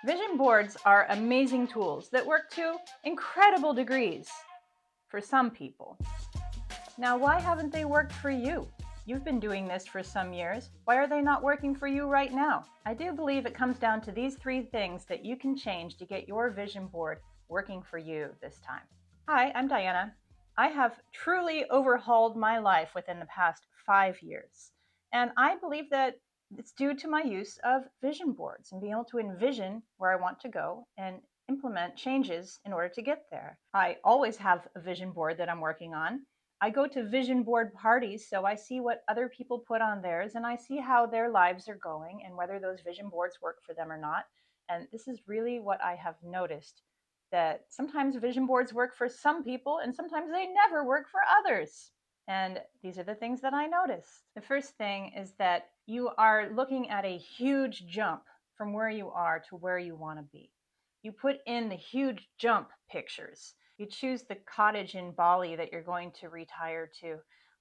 Vision boards are amazing tools that work to incredible degrees for some people. Now, why haven't they worked for you? You've been doing this for some years. Why are they not working for you right now? I do believe it comes down to these three things that you can change to get your vision board working for you this time. Hi, I'm Diana. I have truly overhauled my life within the past 5 years. And I believe that it's due to my use of vision boards and being able to envision where I want to go and implement changes in order to get there. I always have a vision board that I'm working on. I go to vision board parties, so I see what other people put on theirs and I see how their lives are going and whether those vision boards work for them or not. And this is really what I have noticed, that sometimes vision boards work for some people and sometimes they never work for others. And these are the things that I noticed. The first thing is that you are looking at a huge jump from where you are to where you want to be. You put in the huge jump pictures. You choose the cottage in Bali that you're going to retire to,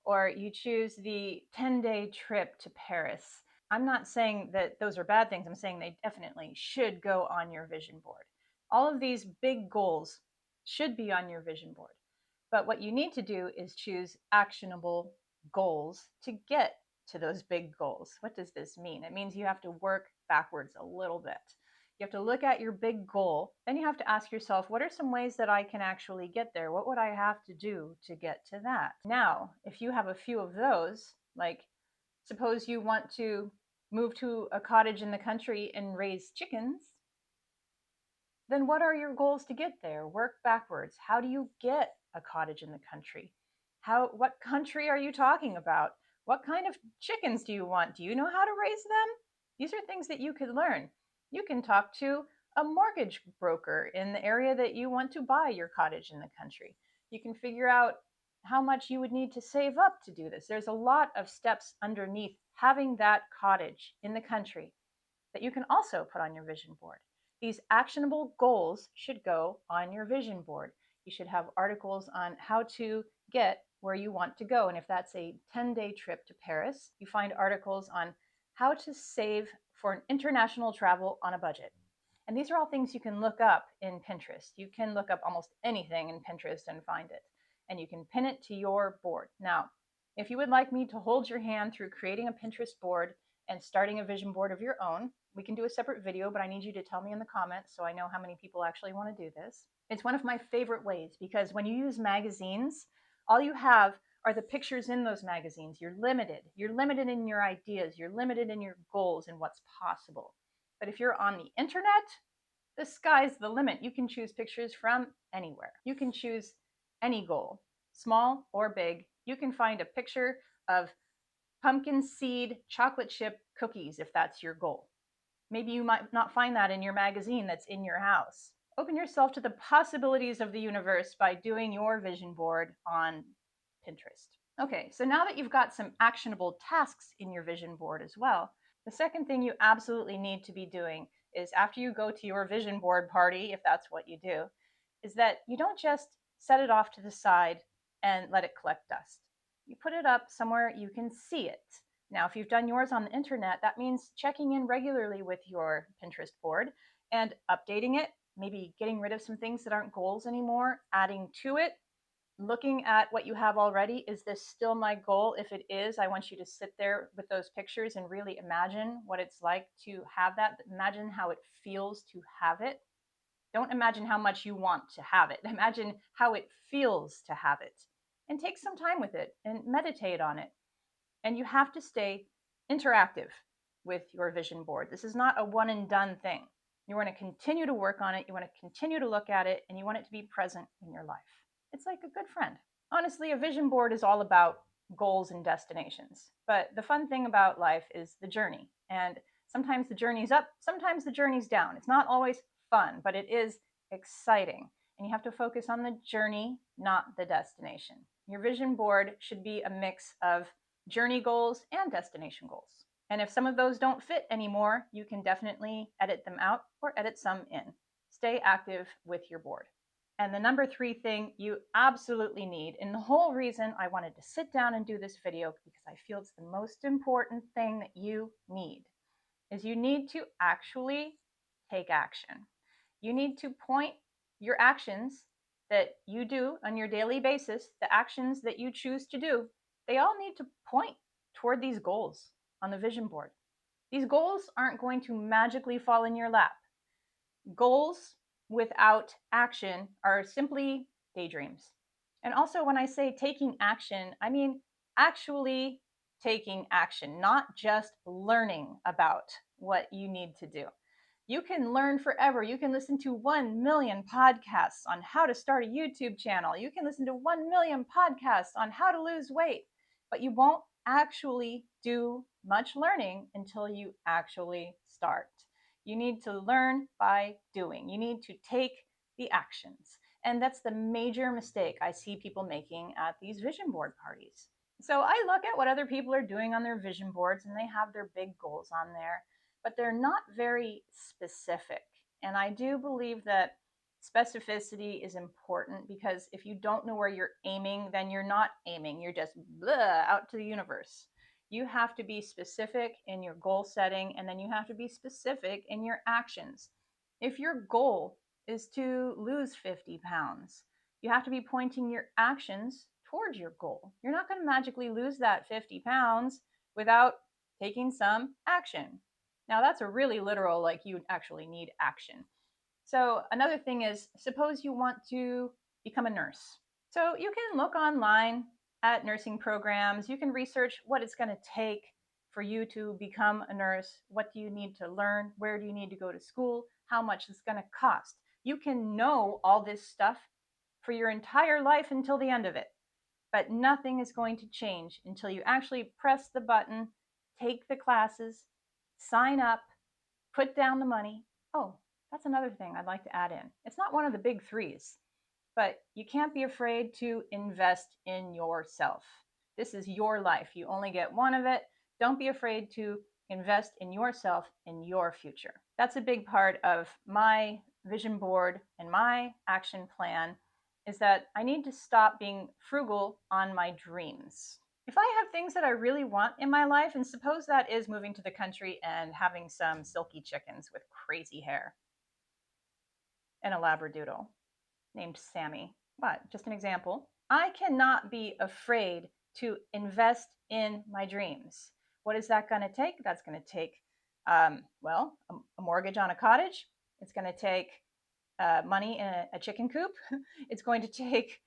or you choose the 10-day trip to Paris. I'm not saying that those are bad things. I'm saying they definitely should go on your vision board. All of these big goals should be on your vision board. But what you need to do is choose actionable goals to get to those big goals. What does this mean? It means you have to work backwards a little bit. You have to look at your big goal. Then you have to ask yourself, what are some ways that I can actually get there? What would I have to do to get to that? Now, if you have a few of those, like suppose you want to move to a cottage in the country and raise chickens, then what are your goals to get there? Work backwards. How do you get a cottage in the country? What country are you talking about? What kind of chickens do you want? Do you know how to raise them? These are things that you could learn. You can talk to a mortgage broker in the area that you want to buy your cottage in the country. You can figure out how much you would need to save up to do this. There's a lot of steps underneath having that cottage in the country that you can also put on your vision board. These actionable goals should go on your vision board. You should have articles on how to get where you want to go. And if that's a 10-day trip to Paris, you find articles on how to save for an international travel on a budget. And these are all things you can look up in Pinterest. You can look up almost anything in Pinterest and find it. And you can pin it to your board. Now, if you would like me to hold your hand through creating a Pinterest board and starting a vision board of your own, we can do a separate video, but I need you to tell me in the comments so I know how many people actually want to do this. It's one of my favorite ways because when you use magazines, all you have are the pictures in those magazines. You're limited. You're limited in your ideas. You're limited in your goals and what's possible. But if you're on the internet, the sky's the limit. You can choose pictures from anywhere. You can choose any goal, small or big. You can find a picture of pumpkin seed chocolate chip cookies if that's your goal. Maybe you might not find that in your magazine that's in your house. Open yourself to the possibilities of the universe by doing your vision board on Pinterest. Okay, so now that you've got some actionable tasks in your vision board as well, the second thing you absolutely need to be doing is after you go to your vision board party, if that's what you do, is that you don't just set it off to the side and let it collect dust. You put it up somewhere you can see it. Now, if you've done yours on the internet, that means checking in regularly with your Pinterest board and updating it, maybe getting rid of some things that aren't goals anymore, adding to it, looking at what you have already. Is this still my goal? If it is, I want you to sit there with those pictures and really imagine what it's like to have that. Imagine how it feels to have it. Don't imagine how much you want to have it. Imagine how it feels to have it. And take some time with it and meditate on it. And you have to stay interactive with your vision board. This is not a one and done thing. You want to continue to work on it. You want to continue to look at it, and you want it to be present in your life. It's like a good friend. Honestly, a vision board is all about goals and destinations. But the fun thing about life is the journey. And sometimes the journey's up, sometimes the journey's down. It's not always fun, but it is exciting. And you have to focus on the journey, not the destination. Your vision board should be a mix of journey goals and destination goals. And if some of those don't fit anymore, you can definitely edit them out or edit some in. Stay active with your board. And the number 3 thing you absolutely need, and the whole reason I wanted to sit down and do this video, because I feel it's the most important thing that you need, is you need to actually take action. You need to point your actions that you do on your daily basis, the actions that you choose to do, they all need to point toward these goals on the vision board. These goals aren't going to magically fall in your lap. Goals without action are simply daydreams. And also, when I say taking action, I mean actually taking action, not just learning about what you need to do. You can learn forever. You can listen to 1 million podcasts on how to start a YouTube channel. You can listen to 1 million podcasts on how to lose weight, but you won't actually do much learning until you actually start. You need to learn by doing. You need to take the actions. And that's the major mistake I see people making at these vision board parties. So I look at what other people are doing on their vision boards, and they have their big goals on there, but they're not very specific. And I do believe that specificity is important, because if you don't know where you're aiming, then you're not aiming. You're just out to the universe. You have to be specific in your goal setting, and then you have to be specific in your actions. If your goal is to lose 50 pounds, you have to be pointing your actions towards your goal. You're not going to magically lose that 50 pounds without taking some action. Now, that's a really literal, like you actually need action. So another thing is, suppose you want to become a nurse. So you can look online at nursing programs. You can research what it's going to take for you to become a nurse. What do you need to learn? Where do you need to go to school? How much it's going to cost? You can know all this stuff for your entire life until the end of it. But nothing is going to change until you actually press the button, take the classes, sign up, put down the money. Oh, that's another thing I'd like to add in. It's not one of the big threes, but you can't be afraid to invest in yourself. This is your life. You only get one of it. Don't be afraid to invest in yourself, in your future. That's a big part of my vision board and my action plan, is that I need to stop being frugal on my dreams. If I have things that I really want in my life, and suppose that is moving to the country and having some silky chickens with crazy hair and a labradoodle named Sammy. But just an example, I cannot be afraid to invest in my dreams. What is that going to take? That's going to take, well, a mortgage on a cottage. It's going to take money in a chicken coop. It's going to take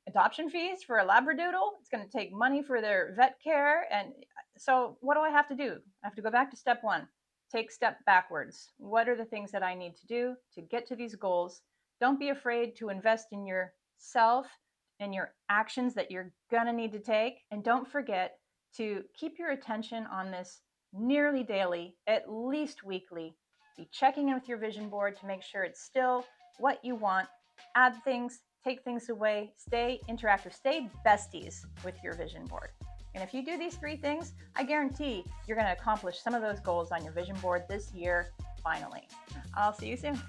adoption fees for a labradoodle. It's going to take money for their vet care. And so what do I have to do? I have to go back to step one. Take step backwards. What are the things that I need to do to get to these goals? Don't be afraid to invest in yourself and your actions that you're going to need to take. And don't forget to keep your attention on this nearly daily, at least weekly. Be checking in with your vision board to make sure it's still what you want. Add things, take things away, stay interactive, stay besties with your vision board. And if you do these 3 things, I guarantee you're going to accomplish some of those goals on your vision board this year, finally. I'll see you soon.